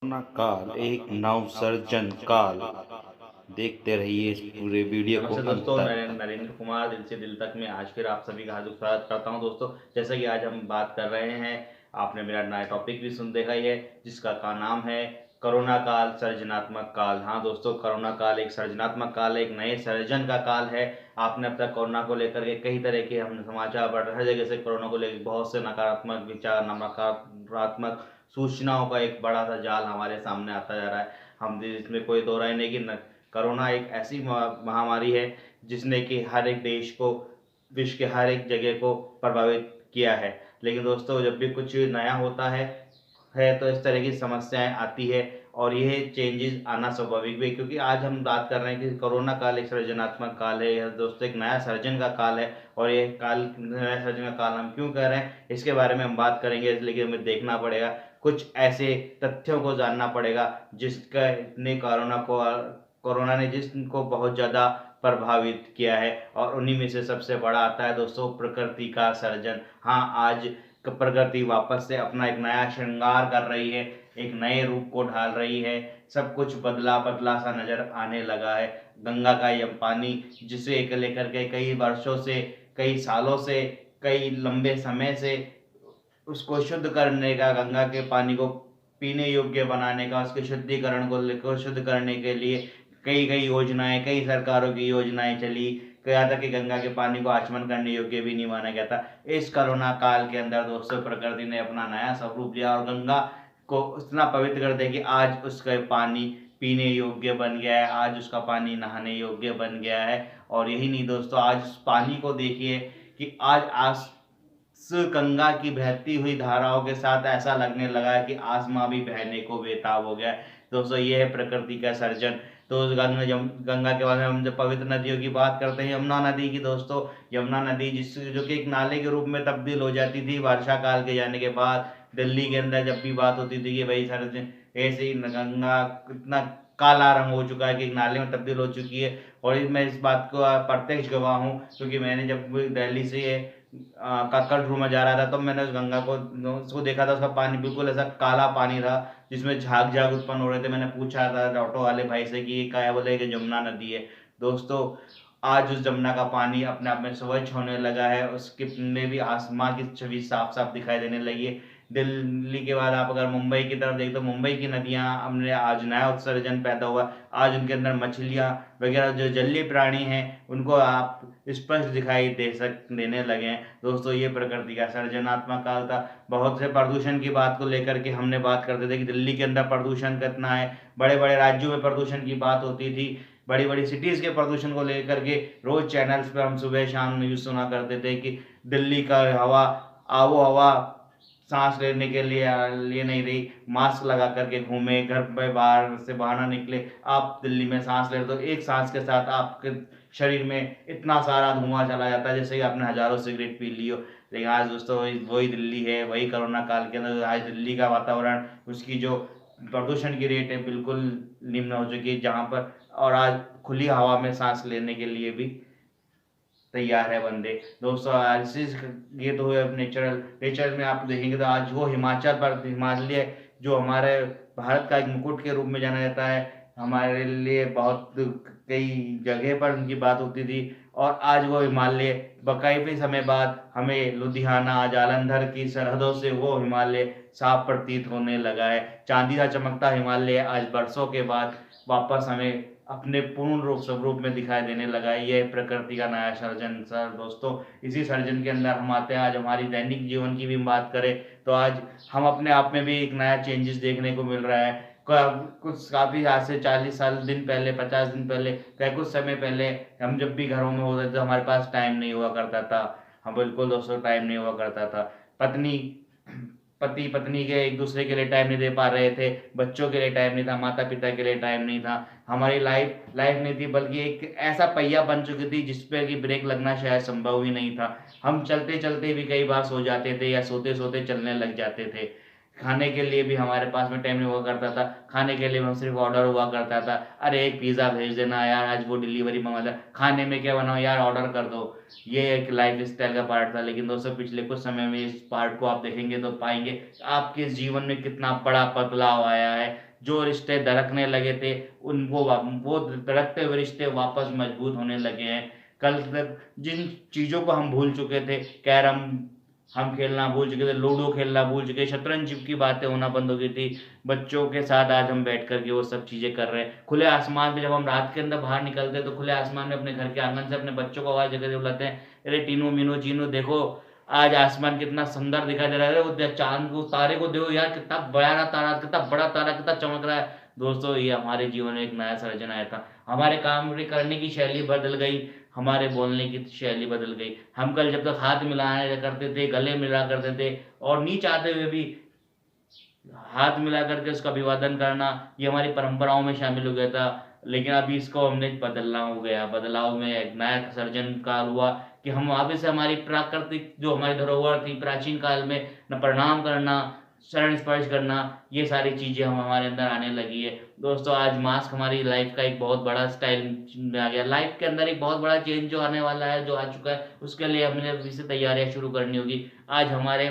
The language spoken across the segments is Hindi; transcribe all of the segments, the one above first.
कोरोना काल एक नवसर्जन काल। देखते रहिए इस पूरे वीडियो को नमस्ते अंत दोस्तों, मैं तक। नरेंद्र कुमार दिल से दिल तक में आज फिर आप सभी का हार्दिक स्वागत करता हूं। दोस्तों, जैसा कि आज हम बात कर रहे हैं, आपने मेरा नया टॉपिक भी सुन देखा ही है, जिसका का नाम है कोरोना काल सर्जनात्मक काल। हाँ दोस्तों, कोरोना काल एक सर्जनात्मक काल है, एक नए सर्जन का काल है। आपने अब तक कोरोना को लेकर के कई तरह के हमने समाचार पढ़ रहे, हर जगह से कोरोना को लेकर बहुत से नकारात्मक विचार, नकारात्मक सूचनाओं का एक बड़ा सा जाल हमारे सामने आता जा रहा है। हम इसमें कोई दो राय नहीं कि कोरोना एक ऐसी महामारी है जिसने कि हर एक देश को, विश्व के हर एक जगह को प्रभावित किया है। लेकिन दोस्तों, जब भी कुछ नया होता है तो इस तरह की समस्याएं आती है, और ये चेंजेस आना स्वाभाविक भी है, क्योंकि आज हम बात कर रहे हैं कि कोरोना काल एक सृजनात्मक काल है। यह दोस्तों एक नया सर्जन का काल है, और ये काल नया सर्जन का काल हम क्यों कह रहे हैं इसके बारे में हम बात करेंगे। लेकिन हमें देखना पड़ेगा, कुछ ऐसे तथ्यों को जानना पड़ेगा जिसका ने कोरोना ने जिसको बहुत ज़्यादा प्रभावित किया है, और उन्हीं में से सबसे बड़ा आता है दोस्तों प्रकृति का सर्जन। हाँ, आज प्रकृति वापस से अपना एक नया श्रृंगार कर रही है, एक नए रूप को ढाल रही है। सब कुछ बदला बदला सा नजर आने लगा है। गंगा का यह पानी, जिसे लेकर के कई वर्षों से, कई सालों से, कई लंबे समय से उसको शुद्ध करने का, गंगा के पानी को पीने योग्य बनाने का, उसके शुद्धिकरण को लेकर शुद्ध करने के लिए कई कई योजनाएं, कई सरकारों की योजनाएं चली। कहा था कि गंगा के पानी को आचमन करने योग्य भी नहीं माना गया था। इस कोरोना काल के अंदर दोस्तों प्रकृति ने अपना नया स्वरूप लिया, और गंगा को इतना पवित्र कर दिया कि आज उसका पानी पीने योग्य बन गया है, आज उसका पानी नहाने योग्य बन गया है। और यही नहीं दोस्तों, आज उस पानी को देखिए कि आज गंगा की बहती हुई धाराओं के साथ ऐसा लगने लगा है कि आसमां भी बहने को बेताब हो गया है। दोस्तों, ये है प्रकृति का सर्जन। तो उस गंगा के बाद में हम जब पवित्र नदियों की बात करते हैं, यमुना नदी की दोस्तों, यमुना नदी जो कि एक नाले के रूप में तब्दील हो जाती थी वर्षा काल के जाने के बाद। दिल्ली के अंदर जब भी बात होती थी कि भाई सर्जन, ऐसे ही गंगा इतना काला रंग हो चुका है कि एक नाले में तब्दील हो चुकी है। और मैं इस बात को प्रत्यक्ष गवाह हूँ, क्योंकि मैंने जब दिल्ली से काकड़झोड़ में जा रहा था, तो मैंने उस गंगा को उसको देखा था। उसका पानी बिल्कुल ऐसा काला पानी था, जिसमें झाग झाग उत्पन्न हो रहे थे। मैंने पूछा था ऑटो वाले भाई से कि ये क्या है, बोले कि यमुना नदी है। दोस्तों, आज उस जमुना का पानी अपने आप में स्वच्छ होने लगा है, उसके में भी आसमां की छवि साफ साफ दिखाई देने लगी है। दिल्ली के बाद आप अगर मुंबई की तरफ देखें, तो मुंबई की नदियां हमने आज नया उत्सर्जन पैदा हुआ। आज उनके अंदर मछलियां वगैरह जो जलीय प्राणी हैं, उनको आप स्पष्ट दिखाई देने लगे हैं। दोस्तों, ये प्रकृति का सर्जनात्मक काल था। बहुत से प्रदूषण की बात को लेकर के हमने बात करते थे कि दिल्ली के अंदर प्रदूषण कितना है, बड़े बड़े राज्यों में प्रदूषण की बात होती थी, बड़ी बड़ी सिटीज़ के प्रदूषण को लेकर के रोज चैनल्स पर हम सुबह शाम न्यूज़ सुना करते थे कि दिल्ली का हवा, आबो हवा सांस लेने के लिए नहीं रही। मास्क लगा करके घूमे, घर पे बाहर से बाहर ना निकले। आप दिल्ली में सांस ले तो एक सांस के साथ आपके शरीर में इतना सारा धुआं चला जाता है जैसे कि आपने हजारों सिगरेट पी ली हो। लेकिन आज दोस्तों वही दिल्ली है, वही कोरोना काल के अंदर आज दिल्ली का वातावरण, उसकी जो प्रदूषण की रेट है बिल्कुल निम्न हो चुकी है, जहाँ पर और आज खुली हवा में सांस लेने के लिए भी तैयार है बंदे। दोस्तों, आज ये तो हुए नेचुरल। नेचर में आप देखेंगे तो आज वो हिमाचल पर, हिमालय जो हमारे भारत का एक मुकुट के रूप में जाना जाता है, हमारे लिए बहुत कई जगह पर उनकी बात होती थी, और आज वो हिमालय बकाफी समय बाद हमें लुधियाना, जालंधर की सरहदों से वो हिमालय साफ प्रतीत होने लगा है। चांदी सा चमकता हिमालय आज बरसों के बाद वापस हमें अपने पूर्ण रूप स्वरूप में दिखाई देने लगा है। ये प्रकृति का नया सर्जन। सर दोस्तों, इसी सर्जन के अंदर हम आते हैं। आज हमारी दैनिक जीवन की भी बात करें तो आज हम अपने आप में भी एक नया चेंजेस देखने को मिल रहा है। कुछ काफ़ी आज से 40 साल दिन पहले, 50 दिन पहले, कई कुछ समय पहले हम जब भी घरों में होते थे, हमारे पास टाइम नहीं हुआ करता था। हाँ बिल्कुल दोस्तों, टाइम नहीं हुआ करता था। पत्नी पति पत्नी के एक दूसरे के लिए टाइम नहीं दे पा रहे थे, बच्चों के लिए टाइम नहीं था, माता पिता के लिए टाइम नहीं था। हमारी लाइफ लाइफ नहीं थी, बल्कि एक ऐसा पहिया बन चुकी थी जिसपे कि ब्रेक लगना शायद संभव ही नहीं था। हम चलते चलते भी कई बार सो जाते थे, या सोते सोते चलने लग जाते थे। खाने के लिए भी हमारे पास में टाइम नहीं हुआ करता था, खाने के लिए हम सिर्फ ऑर्डर हुआ करता था, अरे एक पिज़्ज़ा भेज देना यार, आज वो डिलीवरी मंगा दे, खाने में क्या बनाओ यार, ऑर्डर कर दो। ये एक लाइफ स्टाइल का पार्ट था। लेकिन दोस्तों पिछले कुछ समय में इस पार्ट को आप देखेंगे तो पाएंगे आपके जीवन में कितना बड़ा बदलाव आया है। जो रिश्ते दरकने लगे थे उनको वो दरकते हुए रिश्ते वापस मजबूत होने लगे हैं। कल तक जिन चीज़ों को हम भूल चुके थे, कैरम हम खेलना भूल चुके थे, लूडो खेलना भूल चुके, शतरंज की बातें होना बंद हो गई थी, बच्चों के साथ आज हम बैठ कर के वो सब चीज़ें कर रहे हैं। खुले आसमान पे जब हम रात के अंदर बाहर निकलते हैं तो खुले आसमान में अपने घर के आंगन से अपने बच्चों को आवाज़ देकर बुलाते हैं, अरे टीनू मीनू चीनू देखो आज आसमान कितना सुंदर दिखाई दे रहा है, वो चांद को तारे को देखो यार, कितना बड़ा तारा, कितना बड़ा तारा, कितना चमक रहा है। दोस्तों ये हमारे जीवन में एक नया सर्जन आया था। हमारे काम करने की शैली बदल गई, हमारे बोलने की शैली बदल गई। हम कल जब तक हाथ मिलाया करते थे, गले मिला करते थे, और नहीं चाहते हुए भी हाथ मिला करके उसका अभिवादन करना, ये हमारी परंपराओं में शामिल हो गया था। लेकिन अभी इसको हमने बदलना हो गया, बदलाव में एक नया सर्जन काल हुआ कि हम वापस से हमारी प्राकृतिक जो हमारी धरोहर थी प्राचीन काल में, न प्रणाम करना, शरण स्पर्श करना, ये सारी चीज़ें हम हमारे अंदर आने लगी है। दोस्तों आज मास्क हमारी लाइफ का एक बहुत बड़ा स्टाइल में आ गया, लाइफ के अंदर एक बहुत बड़ा चेंज जो आने वाला है, जो आ चुका है, उसके लिए हमने अभी से तैयारियां शुरू करनी होगी। आज हमारे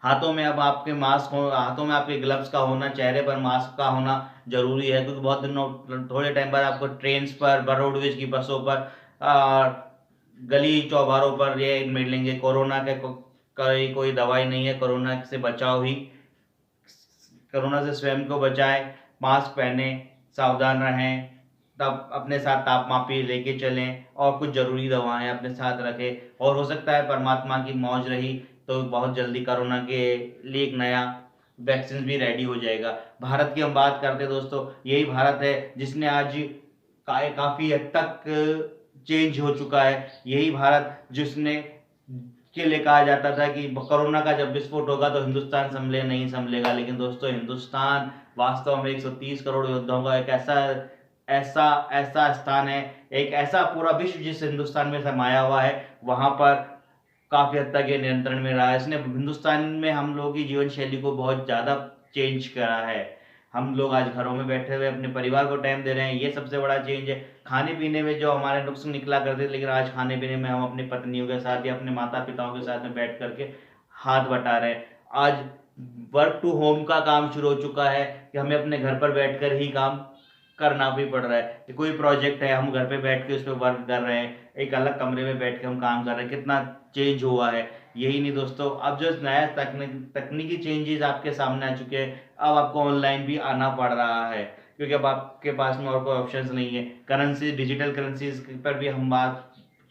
हाथों में अब आपके मास्क हो, हाथों में आपके ग्लव्स का होना, चेहरे पर मास्क का होना जरूरी है, क्योंकि बहुत दिनों थोड़े टाइम बाद आपको ट्रेन पर, रोडवेज की बसों पर, गली चौबारों पर ये मिलेंगे। कोरोना के कोई दवाई नहीं है, कोरोना से बचाव ही, कोरोना से स्वयं को बचाए, मास्क पहने, सावधान रहें, तब अपने साथ तापमापी लेके चलें, और कुछ ज़रूरी दवाएं अपने साथ रखें। और हो सकता है परमात्मा की मौज रही तो बहुत जल्दी कोरोना के लिए एक नया वैक्सीन भी रेडी हो जाएगा। भारत की हम बात करते हैं दोस्तों, यही भारत है जिसने आज काफ़ी हद तक चेंज हो चुका है। यही भारत जिसने के लिए कहा जाता था कि कोरोना का जब विस्फोट होगा तो हिंदुस्तान संभले नहीं संभलेगा। लेकिन दोस्तों हिंदुस्तान वास्तव में 130 करोड़ योद्धाओं का एक ऐसा ऐसा ऐसा स्थान है, एक ऐसा पूरा विश्व जिस हिंदुस्तान में समाया हुआ है, वहां पर काफी हद तक ये नियंत्रण में रहा है। इसने हिंदुस्तान में हम लोगों की जीवन शैली को बहुत ज्यादा चेंज करा है। हम लोग आज घरों में बैठे हुए अपने परिवार को टाइम दे रहे हैं, ये सबसे बड़ा चेंज है। खाने पीने में जो हमारे नुक्स निकला करते थे, लेकिन आज खाने पीने में हम अपनी पत्नियों के साथ या अपने माता पिताओं के साथ में बैठ करके हाथ बटा रहे हैं। आज वर्क टू होम का काम शुरू हो चुका है कि हमें अपने घर पर बैठकर ही काम करना भी पड़ रहा है। कि कोई प्रोजेक्ट है, हम घर पे बैठ के उस पर वर्क कर रहे हैं, एक अलग कमरे में बैठ के हम काम कर रहे हैं। कितना चेंज हुआ है। यही नहीं दोस्तों, अब जो नया तकनीकी चेंजेस आपके सामने आ चुके हैं, अब आपको ऑनलाइन भी आना पड़ रहा है, क्योंकि अब आपके पास में और कोई ऑप्शंस नहीं है। करेंसी, डिजिटल करेंसीज पर भी हम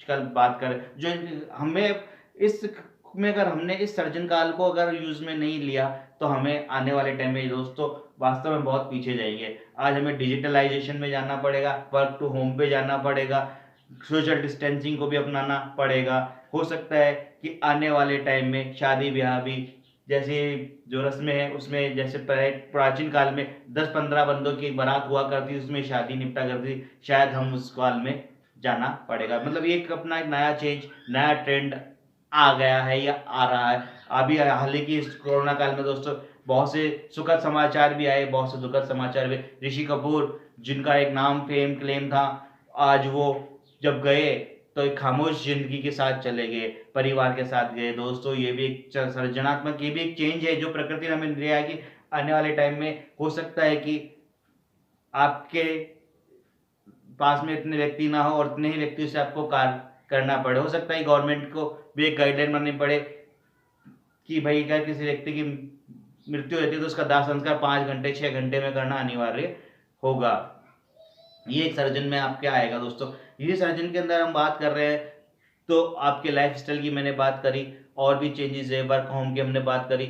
कल बात करें, जो हमें इस में अगर हमने इस सर्जन काल को अगर यूज में नहीं लिया तो हमें आने वाले टाइम में दोस्तों वास्तव में बहुत पीछे जाएंगे। आज हमें डिजिटलाइजेशन में जाना पड़ेगा, वर्क टू होम पे जाना पड़ेगा, सोशल डिस्टेंसिंग को भी अपनाना पड़ेगा। हो सकता है कि आने वाले टाइम में शादी ब्याह भी जैसे जो रस्में हैं उसमें, जैसे प्राचीन काल में 10-15 बंदों की बारात हुआ करती, उसमें शादी निपटा करती, शायद हम उस काल में जाना पड़ेगा। मतलब ये अपना एक नया चेंज, नया ट्रेंड आ गया है या आ रहा है। अभी हाल ही की इस कोरोना काल में दोस्तों बहुत से सुखद समाचार भी आए, बहुत से दुखद समाचार भी। ऋषि कपूर जिनका एक नाम फेम क्लेम था, आज वो जब गए तो एक खामोश जिंदगी के साथ चले गए, परिवार के साथ गए। दोस्तों ये भी एक सर्जनात्मक, ये भी एक चेंज है जो प्रकृति ने हमें दिया है कि आने वाले टाइम में हो सकता है कि आपके पास में इतने व्यक्ति ना हो और इतने ही व्यक्ति से आपको कार्य करना पड़े। हो सकता है गवर्नमेंट को भी एक गाइडलाइन बनानी पड़े कि भाई अगर किसी व्यक्ति की मृत्यु होती है तो उसका दाह संस्कार 5 घंटे 6 घंटे में करना अनिवार्य होगा। ये एक सर्जन में आपके आएगा दोस्तों। ये सर्जन के अंदर हम बात कर रहे हैं तो आपके लाइफ स्टाइल की मैंने बात करी, और भी चेंजेस है, वर्क होम की हमने बात करी।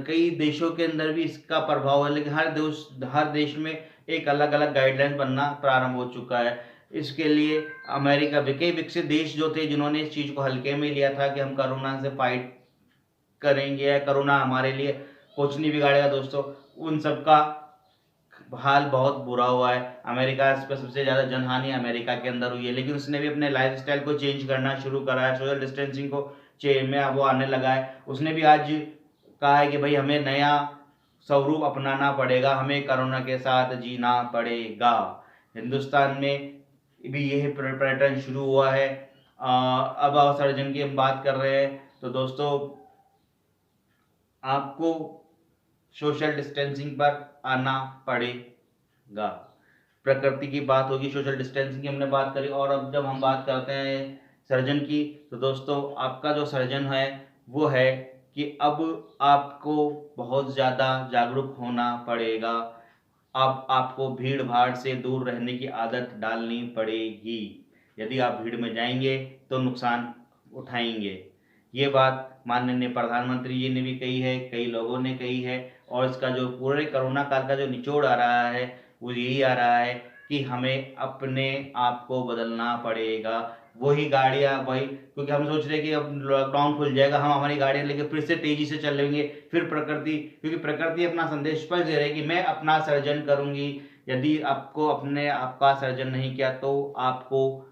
कई देशों के अंदर भी इसका प्रभाव है, लेकिन हर देश में एक अलग अलग गाइडलाइन बनना प्रारंभ हो चुका है। इसके लिए अमेरिका, कई विकसित देश जो थे जिन्होंने इस चीज़ को हल्के में लिया था कि हम कोरोना से फाइट करेंगे या कोरोना हमारे लिए कुछ नहीं बिगाड़ेगा दोस्तों, उन सबका हाल बहुत बुरा हुआ है। अमेरिका पर सबसे ज़्यादा जनहानि अमेरिका के अंदर हुई है, लेकिन उसने भी अपने लाइफ स्टाइल को चेंज करना शुरू करा है, सोशल डिस्टेंसिंग को चेन में वो आने लगा है, उसने भी आज कहा है कि भाई हमें नया स्वरूप अपनाना पड़ेगा, हमें कोरोना के साथ जीना पड़ेगा। हिंदुस्तान में भी यह पैटर्न शुरू हुआ है। अब सर्जन की हम बात कर रहे हैं तो दोस्तों आपको सोशल डिस्टेंसिंग पर आना पड़ेगा। प्रकृति की बात होगी, सोशल डिस्टेंसिंग की हमने बात करी, और अब जब हम बात करते हैं सर्जन की तो दोस्तों आपका जो सर्जन है वो है कि अब आपको बहुत ज़्यादा जागरूक होना पड़ेगा। अब आपको भीड़ भाड़ से दूर रहने की आदत डालनी पड़ेगी। यदि आप भीड़ में जाएंगे तो नुकसान उठाएंगे। ये बात माननीय प्रधानमंत्री जी ने भी कही है, कई लोगों ने कही है, और इसका जो पूरे कोरोना काल का जो निचोड़ आ रहा है वो यही आ रहा है कि हमें अपने आप को बदलना पड़ेगा। वही गाड़ियाँ वही, क्योंकि हम सोच रहे हैं कि अब लॉकडाउन खुल जाएगा, हम हमारी गाड़ियाँ लेके फिर से तेजी से चलेंगे, फिर प्रकृति, क्योंकि प्रकृति अपना संदेश स्पष्ट दे रही है कि मैं अपना सर्जन करूंगी। यदि आपको अपने आपका सर्जन नहीं किया तो आपको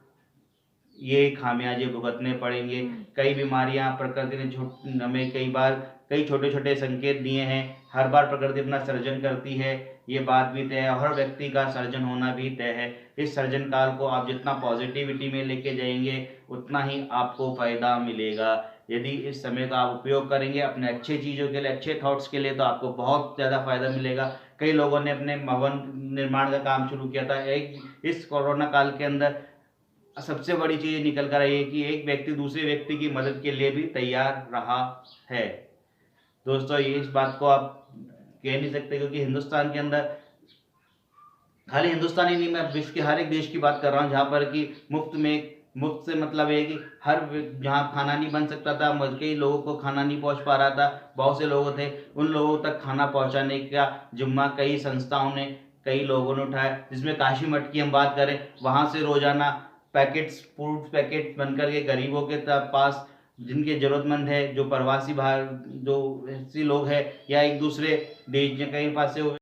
ये खामियाजे भुगतने पड़ेंगे। कई बीमारियां प्रकृति ने हमें कई छोटे छोटे संकेत दिए हैं। हर बार प्रकृति अपना सर्जन करती है, ये बात भी तय है, हर व्यक्ति का सर्जन होना भी तय है। इस सर्जन काल को आप जितना पॉजिटिविटी में लेके जाएंगे उतना ही आपको फायदा मिलेगा। यदि इस समय का आप उपयोग करेंगे अपने अच्छे चीज़ों के लिए, अच्छे थॉट्स के लिए, तो आपको बहुत ज़्यादा फायदा मिलेगा। कई लोगों ने अपने भवन निर्माण का काम शुरू किया था। इस कोरोना काल के अंदर सबसे बड़ी चीज निकल कर आई है कि एक व्यक्ति दूसरे व्यक्ति की मदद के लिए भी तैयार रहा है। दोस्तों ये इस बात को आप कह नहीं सकते, क्योंकि हिंदुस्तान के अंदर, खाली हिंदुस्तान ही नहीं, मैं विश्व के हर एक देश की बात कर रहा हूँ जहाँ पर कि मुफ्त से मतलब है कि जहाँ खाना नहीं बन सकता था, कई लोगों को खाना नहीं पहुँच पा रहा था, बहुत से लोग थे, उन लोगों तक खाना पहुँचाने का जिम्मा कई संस्थाओं ने, कई लोगों ने उठाया। जिसमें काशी मठ की हम बात करें, वहाँ से रोजाना फूड पैकेट बनकर के गरीबों के पास, जिनके जरूरतमंद है, जो प्रवासी बाहर जो ऐसे लोग हैं या एक दूसरे देश कहीं पास से